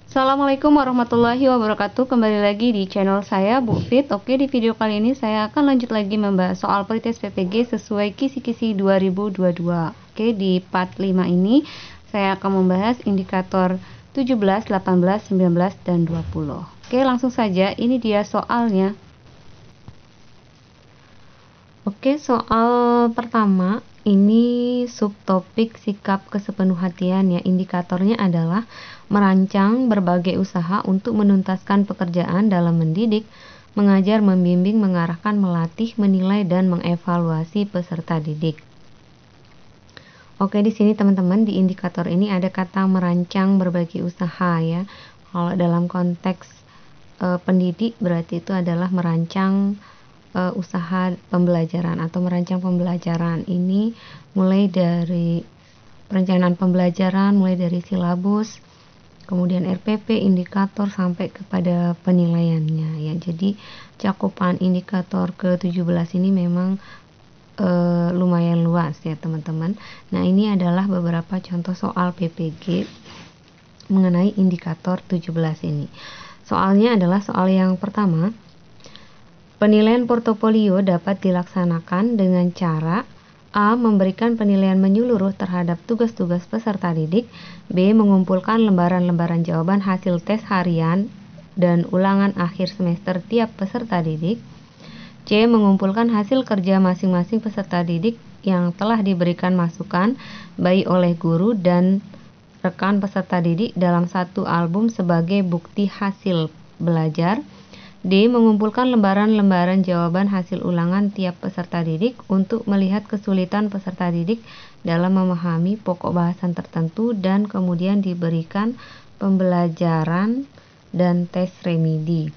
Assalamualaikum warahmatullahi wabarakatuh. Kembali lagi di channel saya Bu Fit. Oke, di video kali ini saya akan lanjut lagi membahas soal pretest PPG sesuai kisi-kisi 2022. Oke, di part 5 ini saya akan membahas indikator 17, 18, 19, dan 20. Oke, langsung saja, ini dia soalnya. Oke, soal pertama ini subtopik sikap kesepenuhhatian ya. Indikatornya adalah merancang berbagai usaha untuk menuntaskan pekerjaan dalam mendidik, mengajar, membimbing, mengarahkan, melatih, menilai, dan mengevaluasi peserta didik. Oke, di sini teman-teman di indikator ini ada kata merancang berbagai usaha ya. Kalau dalam konteks pendidik berarti itu adalah merancang usaha pembelajaran atau merancang pembelajaran. Ini mulai dari perencanaan pembelajaran, mulai dari silabus, kemudian RPP, indikator, sampai kepada penilaiannya ya. Jadi cakupan indikator ke-17 ini memang lumayan luas ya teman-teman. Nah, ini adalah beberapa contoh soal PPG mengenai indikator 17 ini. Soalnya adalah soal yang pertama. Penilaian portofolio dapat dilaksanakan dengan cara A. Memberikan penilaian menyeluruh terhadap tugas-tugas peserta didik. B. Mengumpulkan lembaran-lembaran jawaban hasil tes harian dan ulangan akhir semester tiap peserta didik. C. Mengumpulkan hasil kerja masing-masing peserta didik yang telah diberikan masukan baik oleh guru dan rekan peserta didik dalam satu album sebagai bukti hasil belajar. D. Mengumpulkan lembaran-lembaran jawaban hasil ulangan tiap peserta didik untuk melihat kesulitan peserta didik dalam memahami pokok bahasan tertentu dan kemudian diberikan pembelajaran dan tes remedi.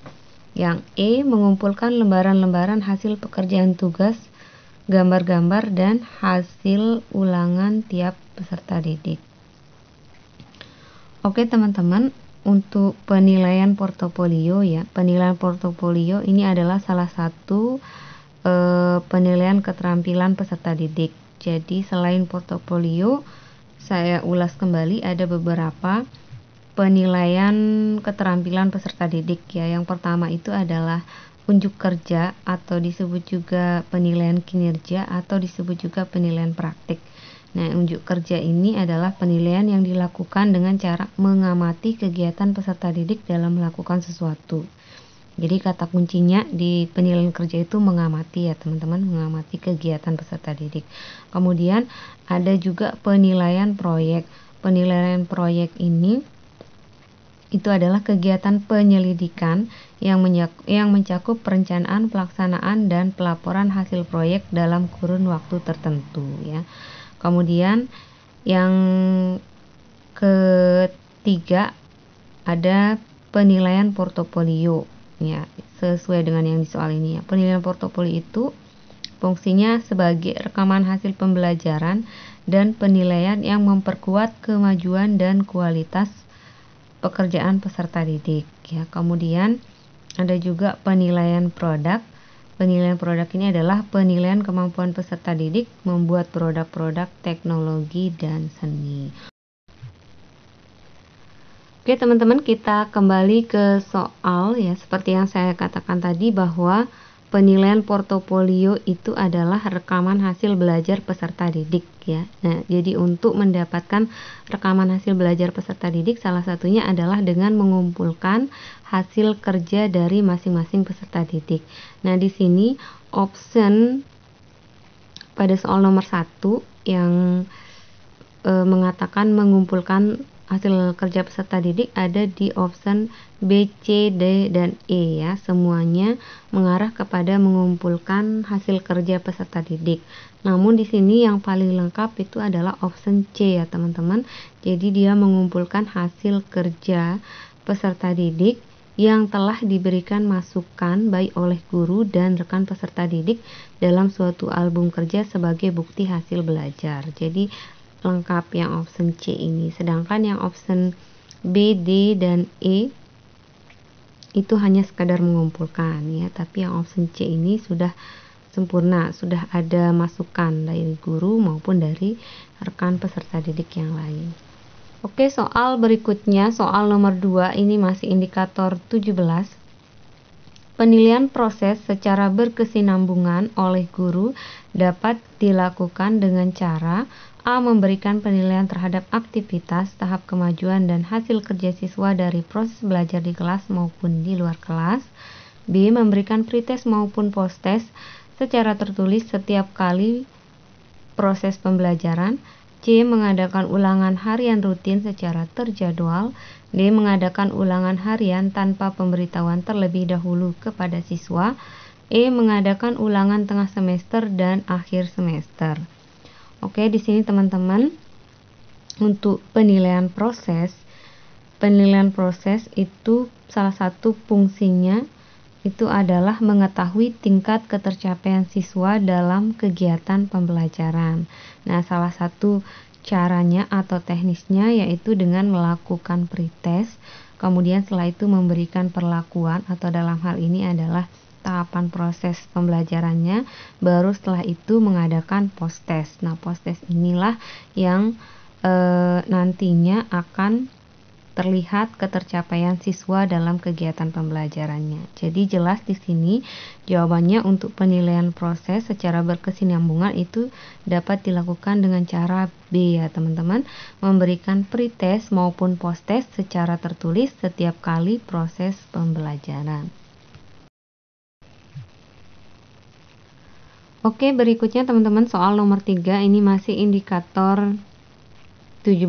Yang E. Mengumpulkan lembaran-lembaran hasil pekerjaan tugas, gambar-gambar, dan hasil ulangan tiap peserta didik. Oke teman-teman, untuk penilaian portofolio ya, penilaian portofolio ini adalah salah satu penilaian keterampilan peserta didik. Jadi selain portofolio, saya ulas kembali ada beberapa penilaian keterampilan peserta didik ya. Yang pertama itu adalah unjuk kerja atau disebut juga penilaian kinerja atau disebut juga penilaian praktik. Nah, unjuk kerja ini adalah penilaian yang dilakukan dengan cara mengamati kegiatan peserta didik dalam melakukan sesuatu. Jadi kata kuncinya di penilaian kerja itu mengamati ya teman-teman, mengamati kegiatan peserta didik. Kemudian ada juga penilaian proyek. Penilaian proyek ini itu adalah kegiatan penyelidikan yang mencakup perencanaan, pelaksanaan, dan pelaporan hasil proyek dalam kurun waktu tertentu ya. Kemudian yang ketiga ada penilaian portofolio ya, sesuai dengan yang di soal ini ya. Penilaian portofolio itu fungsinya sebagai rekaman hasil pembelajaran dan penilaian yang memperkuat kemajuan dan kualitas pekerjaan peserta didik ya. Kemudian ada juga penilaian produk. Penilaian produk ini adalah penilaian kemampuan peserta didik membuat produk-produk teknologi dan seni. Oke teman-teman, kita kembali ke soal ya. Seperti yang saya katakan tadi bahwa penilaian portofolio itu adalah rekaman hasil belajar peserta didik ya. Nah, jadi untuk mendapatkan rekaman hasil belajar peserta didik salah satunya adalah dengan mengumpulkan hasil kerja dari masing-masing peserta didik. Nah, di sini option pada soal nomor 1 yang mengatakan mengumpulkan hasil kerja peserta didik ada di option B, C, D, dan E ya. Semuanya mengarah kepada mengumpulkan hasil kerja peserta didik. Namun di sini yang paling lengkap itu adalah option C ya teman-teman. Jadi dia mengumpulkan hasil kerja peserta didik yang telah diberikan masukan baik oleh guru dan rekan peserta didik dalam suatu album kerja sebagai bukti hasil belajar. Jadi lengkap yang option C ini. Sedangkan yang option B, D, dan E itu hanya sekadar mengumpulkan ya. Tapi yang option C ini sudah sempurna, sudah ada masukan dari guru maupun dari rekan peserta didik yang lain. Oke, soal berikutnya, soal nomor 2 ini masih indikator 17. Penilaian proses secara berkesinambungan oleh guru dapat dilakukan dengan cara A. Memberikan penilaian terhadap aktivitas, tahap kemajuan, dan hasil kerja siswa dari proses belajar di kelas maupun di luar kelas. B. Memberikan pretest maupun posttest secara tertulis setiap kali proses pembelajaran. C. Mengadakan ulangan harian rutin secara terjadwal. D. Mengadakan ulangan harian tanpa pemberitahuan terlebih dahulu kepada siswa. E. Mengadakan ulangan tengah semester dan akhir semester. Oke, di sini teman-teman, untuk penilaian proses itu salah satu fungsinya itu adalah mengetahui tingkat ketercapaian siswa dalam kegiatan pembelajaran. Nah, salah satu caranya atau teknisnya yaitu dengan melakukan pretest, kemudian setelah itu memberikan perlakuan, atau dalam hal ini adalah tahapan proses pembelajarannya, baru setelah itu mengadakan posttest. Nah, posttest inilah yang nantinya akan terlihat ketercapaian siswa dalam kegiatan pembelajarannya. Jadi jelas di sini jawabannya untuk penilaian proses secara berkesinambungan itu dapat dilakukan dengan cara B ya teman-teman, memberikan pretest maupun posttest secara tertulis setiap kali proses pembelajaran. Oke, berikutnya teman-teman soal nomor 3 ini masih indikator 17.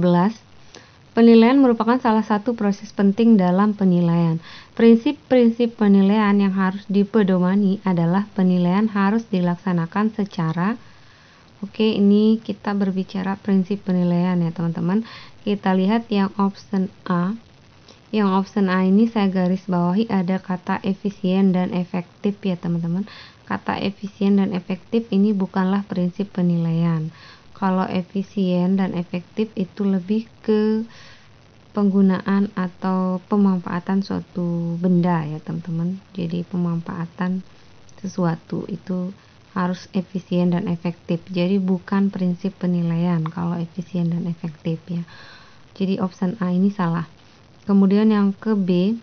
Penilaian merupakan salah satu proses penting dalam penilaian. Prinsip-prinsip penilaian yang harus dipedomani adalah penilaian harus dilaksanakan secara ini kita berbicara prinsip penilaian ya teman-teman. Kita lihat yang option A. Yang option A ini saya garis bawahi ada kata efisien dan efektif ya teman-teman. Kata efisien dan efektif ini bukanlah prinsip penilaian. Kalau efisien dan efektif itu lebih ke penggunaan atau pemanfaatan suatu benda ya teman-teman. Jadi pemanfaatan sesuatu itu harus efisien dan efektif. Jadi bukan prinsip penilaian kalau efisien dan efektif ya. Jadi option A ini salah. Kemudian yang ke B.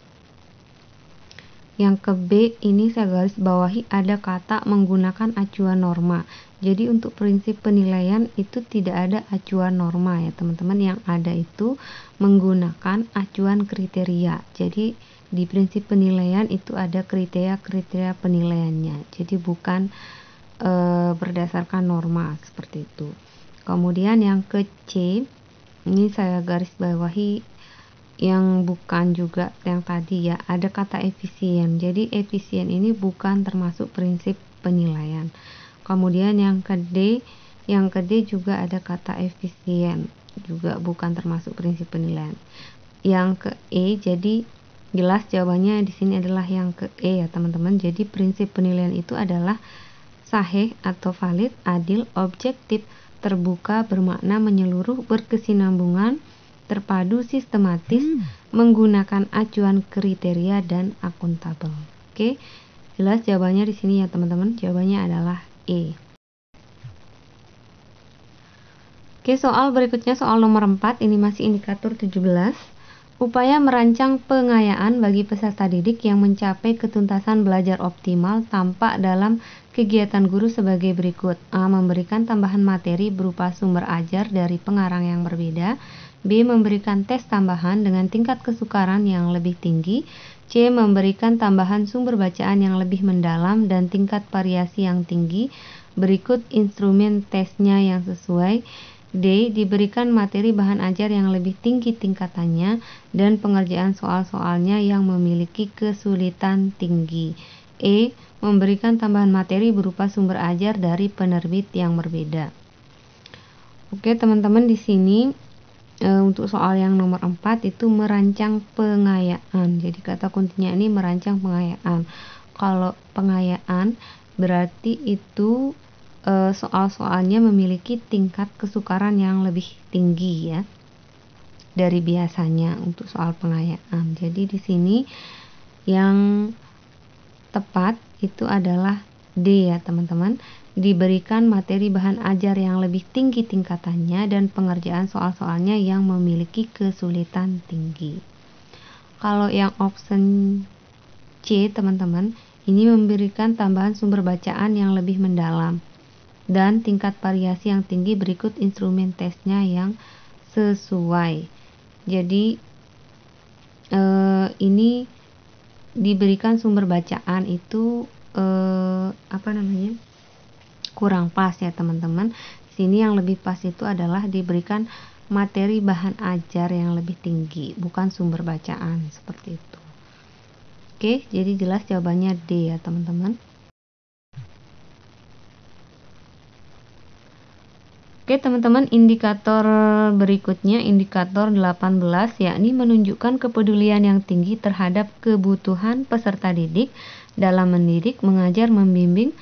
Yang ke B ini saya garis bawahi ada kata menggunakan acuan norma. Jadi untuk prinsip penilaian itu tidak ada acuan norma ya teman-teman. Yang ada itu menggunakan acuan kriteria. Jadi di prinsip penilaian itu ada kriteria-kriteria penilaiannya. Jadi bukan berdasarkan norma seperti itu. Kemudian yang ke C ini saya garis bawahi yang bukan juga yang tadi ya, ada kata efisien. Jadi efisien ini bukan termasuk prinsip penilaian. Kemudian yang ke D juga ada kata efisien, juga bukan termasuk prinsip penilaian. Yang ke E, jadi jelas jawabannya di sini adalah yang ke E ya teman-teman. Jadi prinsip penilaian itu adalah sahih atau valid, adil, objektif, terbuka, bermakna menyeluruh, berkesinambungan, terpadu, sistematis, menggunakan acuan kriteria dan akuntabel. Oke, jelas jawabannya di sini ya teman-teman. Jawabannya adalah E. Oke, soal berikutnya soal nomor 4 ini masih indikator 17. Upaya merancang pengayaan bagi peserta didik yang mencapai ketuntasan belajar optimal tampak dalam kegiatan guru sebagai berikut. A. Memberikan tambahan materi berupa sumber ajar dari pengarang yang berbeda. B. Memberikan tes tambahan dengan tingkat kesukaran yang lebih tinggi. C. Memberikan tambahan sumber bacaan yang lebih mendalam dan tingkat variasi yang tinggi. Berikut instrumen tesnya yang sesuai. D. Diberikan materi bahan ajar yang lebih tinggi tingkatannya dan pengerjaan soal-soalnya yang memiliki kesulitan tinggi. E. Memberikan tambahan materi berupa sumber ajar dari penerbit yang berbeda. Oke teman-teman, di sini untuk soal yang nomor 4 itu merancang pengayaan. Jadi kata kuncinya ini merancang pengayaan. Kalau pengayaan berarti itu soal-soalnya memiliki tingkat kesukaran yang lebih tinggi ya dari biasanya untuk soal pengayaan. Jadi di sini yang tepat itu adalah D ya teman-teman. diberikan materi bahan ajar yang lebih tinggi tingkatannya dan pengerjaan soal-soalnya yang memiliki kesulitan tinggi. Kalau yang option C, teman-teman, ini memberikan tambahan sumber bacaan yang lebih mendalam dan tingkat variasi yang tinggi. Berikut instrumen tesnya yang sesuai. Jadi ini diberikan sumber bacaan itu kurang pas ya teman-teman. Sini yang lebih pas itu adalah diberikan materi bahan ajar yang lebih tinggi, bukan sumber bacaan seperti itu. Oke, jadi jelas jawabannya D ya teman-teman. Oke teman-teman, indikator berikutnya, indikator 18, yakni menunjukkan kepedulian yang tinggi terhadap kebutuhan peserta didik dalam mendidik, mengajar, membimbing,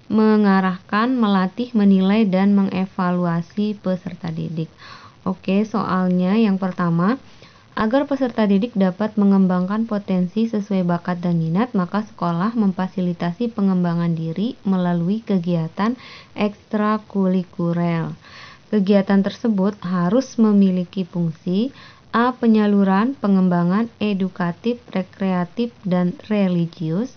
mengarahkan, melatih, menilai, dan mengevaluasi peserta didik. Oke, soalnya yang pertama, agar peserta didik dapat mengembangkan potensi sesuai bakat dan minat, maka sekolah memfasilitasi pengembangan diri melalui kegiatan ekstrakurikuler. Kegiatan tersebut harus memiliki fungsi A. Penyaluran, pengembangan, edukatif, rekreatif, dan religius.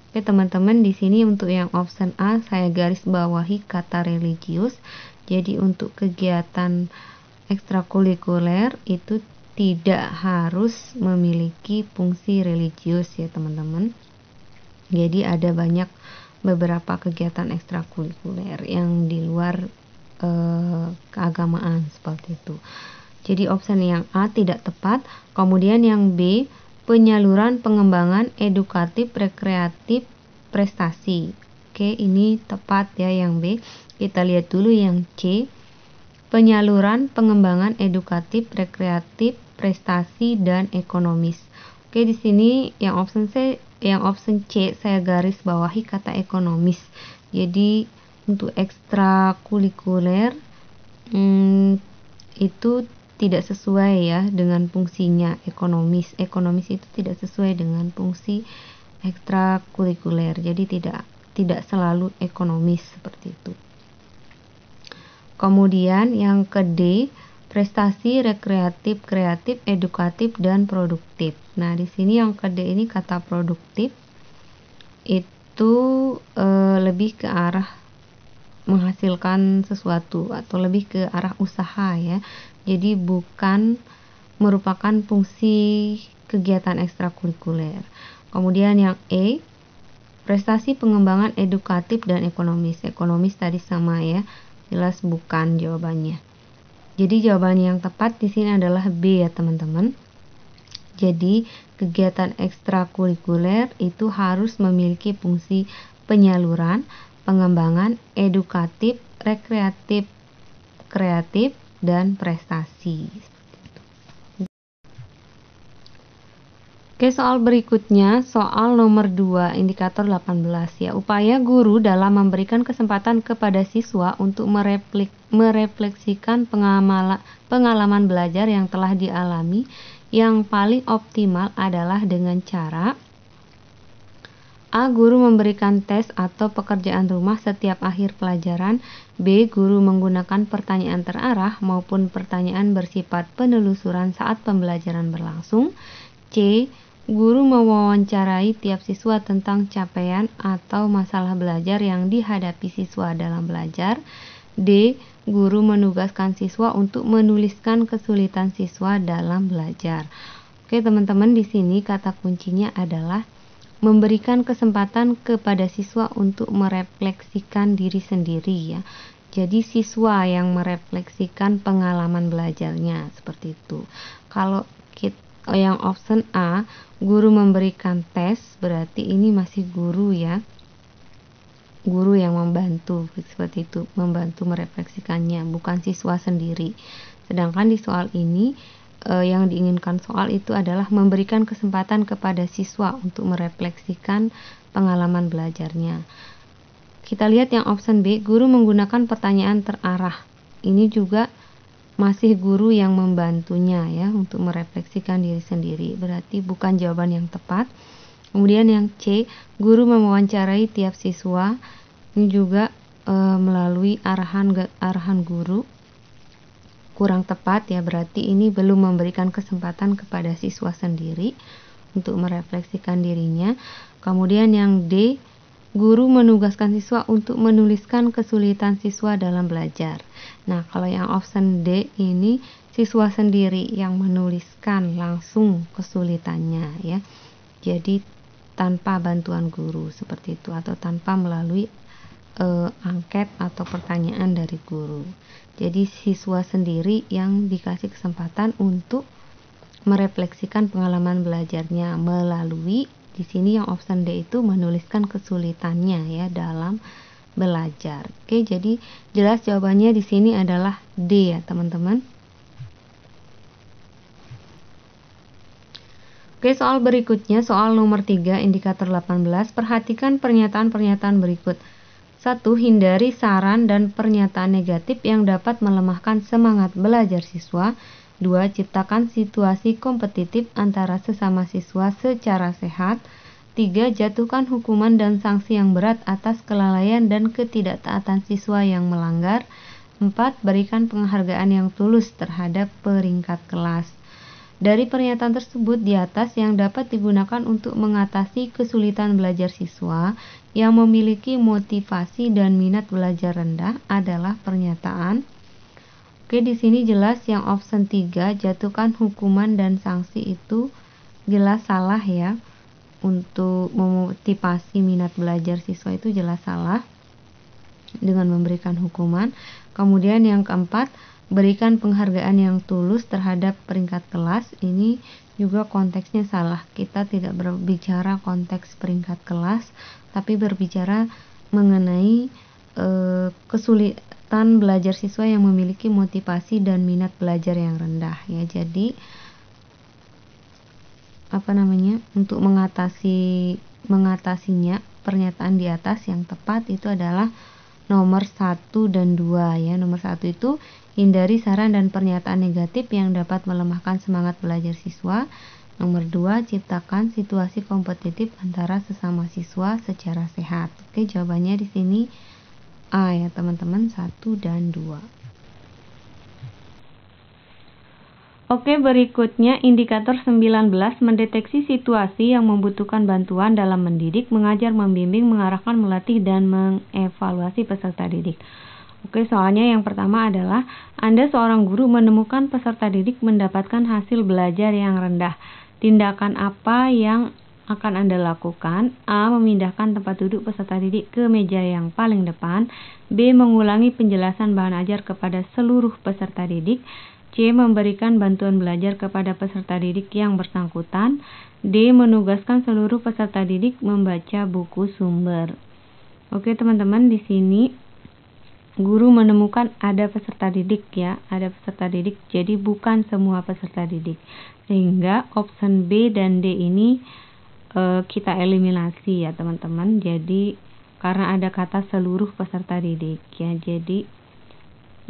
Oke teman-teman, di sini untuk yang option A saya garis bawahi kata religius. Jadi untuk kegiatan ekstrakurikuler itu tidak harus memiliki fungsi religius ya teman-teman. Jadi ada beberapa kegiatan ekstrakurikuler yang di luar keagamaan seperti itu. Jadi opsi yang A tidak tepat. Kemudian yang B, penyaluran, pengembangan, edukatif, rekreatif, prestasi. Oke, ini tepat ya yang B. Kita lihat dulu yang C, penyaluran, pengembangan, edukatif, rekreatif, prestasi, dan ekonomis. Oke, di sini yang option C saya garis bawahi kata ekonomis. Jadi untuk ekstrakurikuler itu tidak sesuai ya dengan fungsinya ekonomis. Ekonomis itu tidak sesuai dengan fungsi ekstrakurikuler. Jadi tidak selalu ekonomis seperti itu. Kemudian yang ke D, prestasi, rekreatif, kreatif, edukatif, dan produktif. Nah, di sini yang ke D ini kata produktif itu lebih ke arah menghasilkan sesuatu atau lebih ke arah usaha ya. Jadi bukan merupakan fungsi kegiatan ekstrakurikuler. Kemudian yang E, prestasi, pengembangan, edukatif, dan ekonomis. Ekonomis tadi sama ya. Jelas bukan jawabannya. Jadi jawaban yang tepat di sini adalah B ya teman-teman. Jadi kegiatan ekstrakurikuler itu harus memiliki fungsi penyaluran, pengembangan, edukatif, rekreatif, kreatif, dan prestasi. Oke, soal berikutnya, soal nomor 2, indikator 18 ya. Upaya guru dalam memberikan kesempatan kepada siswa untuk merefleksikan pengalaman belajar yang telah dialami yang paling optimal adalah dengan cara A. Guru memberikan tes atau pekerjaan rumah setiap akhir pelajaran. B. Guru menggunakan pertanyaan terarah maupun pertanyaan bersifat penelusuran saat pembelajaran berlangsung. C. Guru mewawancarai tiap siswa tentang capaian atau masalah belajar yang dihadapi siswa dalam belajar. D. Guru menugaskan siswa untuk menuliskan kesulitan siswa dalam belajar. Oke, teman-teman, di sini kata kuncinya adalah memberikan kesempatan kepada siswa untuk merefleksikan diri sendiri ya. Jadi siswa yang merefleksikan pengalaman belajarnya seperti itu. Kalau yang option A, guru memberikan tes, berarti ini masih guru ya. Guru yang membantu seperti itu, membantu merefleksikannya, bukan siswa sendiri. Sedangkan di soal ini yang diinginkan soal itu adalah memberikan kesempatan kepada siswa untuk merefleksikan pengalaman belajarnya. Kita lihat yang option B, guru menggunakan pertanyaan terarah. Ini juga masih guru yang membantunya ya untuk merefleksikan diri sendiri, berarti bukan jawaban yang tepat. Kemudian yang C, guru mewawancarai tiap siswa, ini juga melalui arahan guru kurang tepat ya, berarti ini belum memberikan kesempatan kepada siswa sendiri untuk merefleksikan dirinya. Kemudian yang D, guru menugaskan siswa untuk menuliskan kesulitan siswa dalam belajar. Nah, kalau yang option D ini siswa sendiri yang menuliskan langsung kesulitannya ya. Jadi tanpa bantuan guru seperti itu, atau tanpa melalui angket atau pertanyaan dari guru. Jadi siswa sendiri yang dikasih kesempatan untuk merefleksikan pengalaman belajarnya melalui, di sini yang option D itu menuliskan kesulitannya ya dalam belajar. Oke, jadi jelas jawabannya di sini adalah D ya, teman-teman. Oke, soal berikutnya, soal nomor 3, indikator 18. Perhatikan pernyataan-pernyataan berikut. 1. Hindari saran dan pernyataan negatif yang dapat melemahkan semangat belajar siswa. 2. Ciptakan situasi kompetitif antara sesama siswa secara sehat. 3. Jatuhkan hukuman dan sanksi yang berat atas kelalaian dan ketidaktaatan siswa yang melanggar. 4. Berikan penghargaan yang tulus terhadap peringkat kelas. Dari pernyataan tersebut di atas, yang dapat digunakan untuk mengatasi kesulitan belajar siswa yang memiliki motivasi dan minat belajar rendah adalah pernyataan. Oke, di sini jelas yang option 3, jatuhkan hukuman dan sanksi, itu jelas salah ya. Untuk memotivasi minat belajar siswa itu jelas salah dengan memberikan hukuman. Kemudian yang keempat, berikan penghargaan yang tulus terhadap peringkat kelas. Ini juga konteksnya salah. Kita tidak berbicara konteks peringkat kelas, tapi berbicara mengenai kesulitan belajar siswa yang memiliki motivasi dan minat belajar yang rendah ya. Jadi untuk mengatasinya, pernyataan di atas yang tepat itu adalah nomor 1 dan 2 ya. Nomor 1 itu hindari saran dan pernyataan negatif yang dapat melemahkan semangat belajar siswa. Nomor 2, ciptakan situasi kompetitif antara sesama siswa secara sehat. Oke, jawabannya di sini A ya, teman-teman, 1 dan 2. Oke, berikutnya indikator 19, mendeteksi situasi yang membutuhkan bantuan dalam mendidik, mengajar, membimbing, mengarahkan, melatih, dan mengevaluasi peserta didik. Oke, soalnya yang pertama adalah Anda seorang guru menemukan peserta didik mendapatkan hasil belajar yang rendah. Tindakan apa yang akan Anda lakukan? A. Memindahkan tempat duduk peserta didik ke meja yang paling depan. B. Mengulangi penjelasan bahan ajar kepada seluruh peserta didik. C. Memberikan bantuan belajar kepada peserta didik yang bersangkutan. D. Menugaskan seluruh peserta didik membaca buku sumber. Oke, teman-teman, di sini guru menemukan ada peserta didik ya, ada peserta didik, jadi bukan semua peserta didik. Sehingga option B dan D ini kita eliminasi ya, teman-teman. Jadi karena ada kata seluruh peserta didik ya, jadi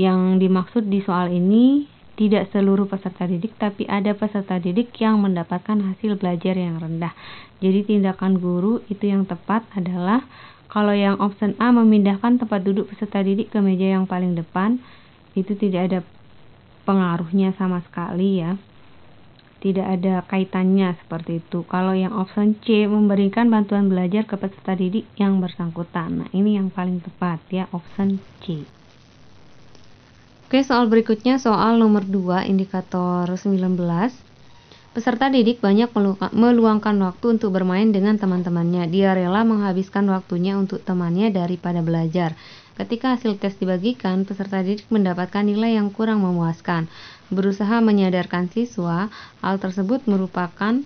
yang dimaksud di soal ini tidak seluruh peserta didik, tapi ada peserta didik yang mendapatkan hasil belajar yang rendah. Jadi tindakan guru itu yang tepat adalah, kalau yang option A, memindahkan tempat duduk peserta didik ke meja yang paling depan, itu tidak ada pengaruhnya sama sekali ya, tidak ada kaitannya seperti itu. Kalau yang option C, memberikan bantuan belajar ke peserta didik yang bersangkutan, nah ini yang paling tepat ya, option C. Oke, soal berikutnya soal nomor 2, indikator 19. Peserta didik banyak meluangkan waktu untuk bermain dengan teman-temannya. Dia rela menghabiskan waktunya untuk temannya daripada belajar. Ketika hasil tes dibagikan, peserta didik mendapatkan nilai yang kurang memuaskan. Berusaha menyadarkan siswa, hal tersebut merupakan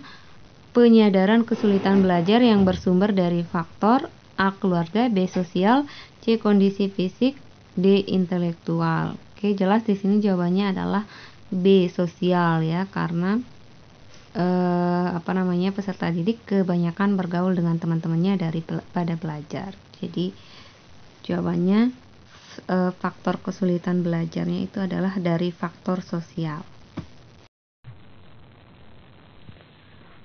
penyadaran kesulitan belajar yang bersumber dari faktor A. Keluarga, B. Sosial, C. Kondisi fisik, D. Intelektual. Oke, jelas di sini jawabannya adalah B. Sosial ya, karena peserta didik kebanyakan bergaul dengan teman-temannya daripada belajar. Jadi jawabannya faktor kesulitan belajarnya itu adalah dari faktor sosial.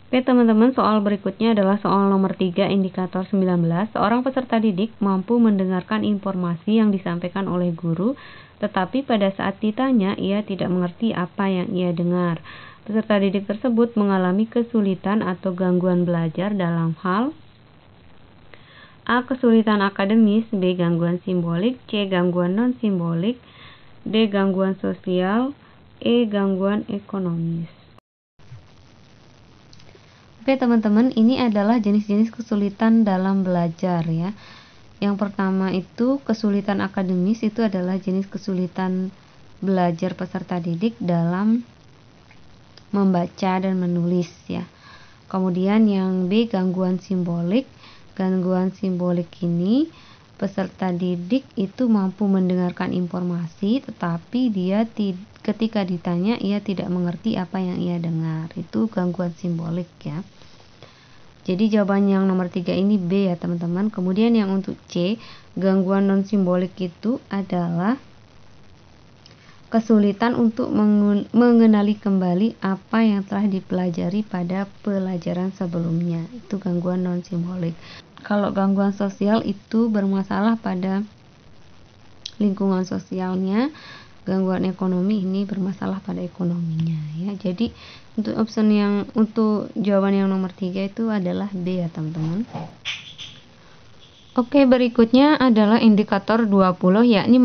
Oke teman-teman, soal berikutnya adalah soal nomor 3 indikator 19. Seorang peserta didik mampu mendengarkan informasi yang disampaikan oleh guru, tetapi pada saat ditanya ia tidak mengerti apa yang ia dengar. Peserta didik tersebut mengalami kesulitan atau gangguan belajar dalam hal A. Kesulitan akademis, B. Gangguan simbolik, C. Gangguan non-simbolik, D. Gangguan sosial, E. Gangguan ekonomis. Oke teman-teman, ini adalah jenis-jenis kesulitan dalam belajar ya. Yang pertama itu kesulitan akademis, itu adalah jenis kesulitan belajar peserta didik dalam membaca dan menulis ya. Kemudian yang B, gangguan simbolik. Gangguan simbolik ini peserta didik itu mampu mendengarkan informasi, tetapi dia ketika ditanya ia tidak mengerti apa yang ia dengar. Itu gangguan simbolik ya. Jadi jawaban yang nomor 3 ini B ya teman-teman. Kemudian yang untuk C, gangguan non simbolik itu adalah kesulitan untuk mengenali kembali apa yang telah dipelajari pada pelajaran sebelumnya. Itu gangguan non simbolik. Kalau gangguan sosial itu bermasalah pada lingkungan sosialnya. Gangguan ekonomi ini bermasalah pada ekonominya ya. Jadi untuk jawaban yang nomor 3 itu adalah B ya teman-teman. Oke, berikutnya adalah indikator 20, yakni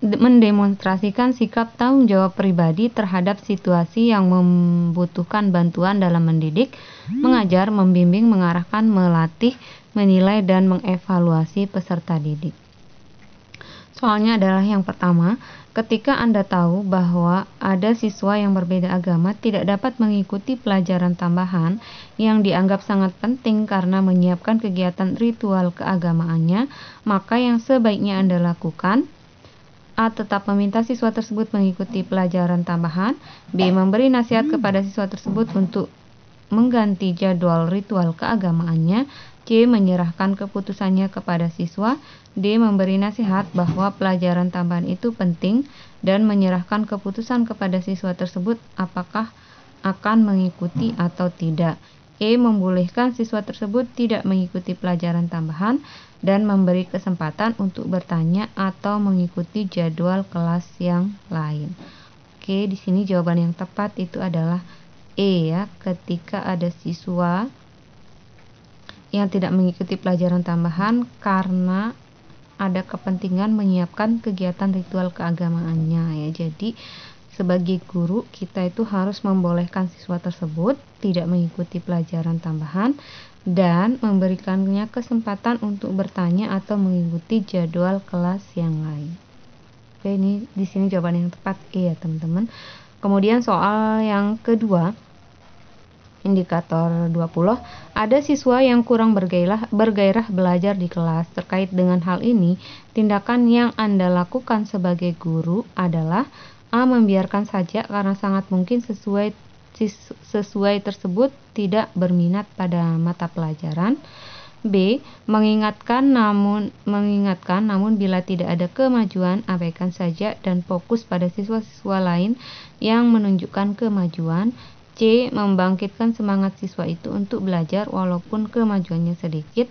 mendemonstrasikan sikap tanggung jawab pribadi terhadap situasi yang membutuhkan bantuan dalam mendidik, mengajar, membimbing, mengarahkan, melatih, menilai, dan mengevaluasi peserta didik. Soalnya adalah yang pertama, ketika Anda tahu bahwa ada siswa yang berbeda agama tidak dapat mengikuti pelajaran tambahan yang dianggap sangat penting karena menyiapkan kegiatan ritual keagamaannya, maka yang sebaiknya Anda lakukan: A. Tetap meminta siswa tersebut mengikuti pelajaran tambahan. B. Memberi nasihat kepada siswa tersebut untuk mengganti jadwal ritual keagamaannya. C. Menyerahkan keputusannya kepada siswa. D. Memberi nasihat bahwa pelajaran tambahan itu penting dan menyerahkan keputusan kepada siswa tersebut apakah akan mengikuti atau tidak. E. Membolehkan siswa tersebut tidak mengikuti pelajaran tambahan dan memberi kesempatan untuk bertanya atau mengikuti jadwal kelas yang lain. Oke, di sini jawaban yang tepat itu adalah E ya, ketika ada siswa yang tidak mengikuti pelajaran tambahan karena ada kepentingan menyiapkan kegiatan ritual keagamaannya ya. Jadi sebagai guru kita itu harus membolehkan siswa tersebut tidak mengikuti pelajaran tambahan dan memberikannya kesempatan untuk bertanya atau mengikuti jadwal kelas yang lain. Oke, ini di sini jawaban yang tepat E ya teman-teman. Kemudian soal yang kedua, indikator 20, ada siswa yang kurang bergairah belajar di kelas. Terkait dengan hal ini, tindakan yang Anda lakukan sebagai guru adalah A. Membiarkan saja karena sangat mungkin sesuai tersebut tidak berminat pada mata pelajaran. B. Mengingatkan namun bila tidak ada kemajuan, abaikan saja dan fokus pada siswa-siswa lain yang menunjukkan kemajuan. C. Membangkitkan semangat siswa itu untuk belajar walaupun kemajuannya sedikit.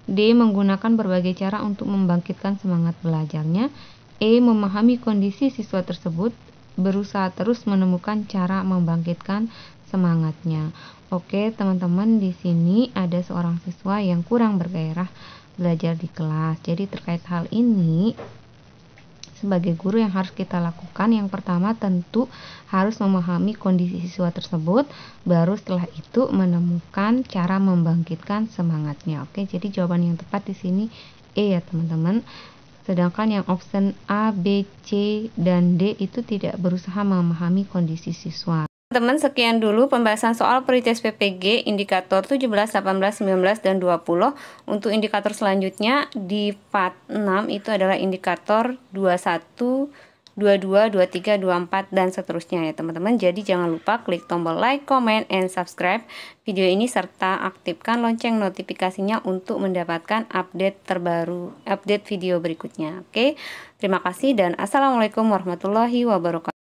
D. Menggunakan berbagai cara untuk membangkitkan semangat belajarnya. E. Memahami kondisi siswa tersebut, berusaha terus menemukan cara membangkitkan semangatnya. Oke, teman-teman, di sini ada seorang siswa yang kurang bergairah belajar di kelas. Jadi terkait hal ini, sebagai guru yang harus kita lakukan, yang pertama tentu harus memahami kondisi siswa tersebut, baru setelah itu menemukan cara membangkitkan semangatnya. Oke, jadi jawaban yang tepat di sini E ya teman-teman. Sedangkan yang option A, B, C, dan D itu tidak berusaha memahami kondisi siswa. Teman-teman, sekian dulu pembahasan soal pre-test PPG indikator 17, 18, 19, dan 20. Untuk indikator selanjutnya di part 6 itu adalah indikator 21, 22, 23, 24, dan seterusnya ya teman-teman. Jadi jangan lupa klik tombol like, comment, and subscribe video ini serta aktifkan lonceng notifikasinya untuk mendapatkan update terbaru, update video berikutnya. Oke, terima kasih dan assalamualaikum warahmatullahi wabarakatuh.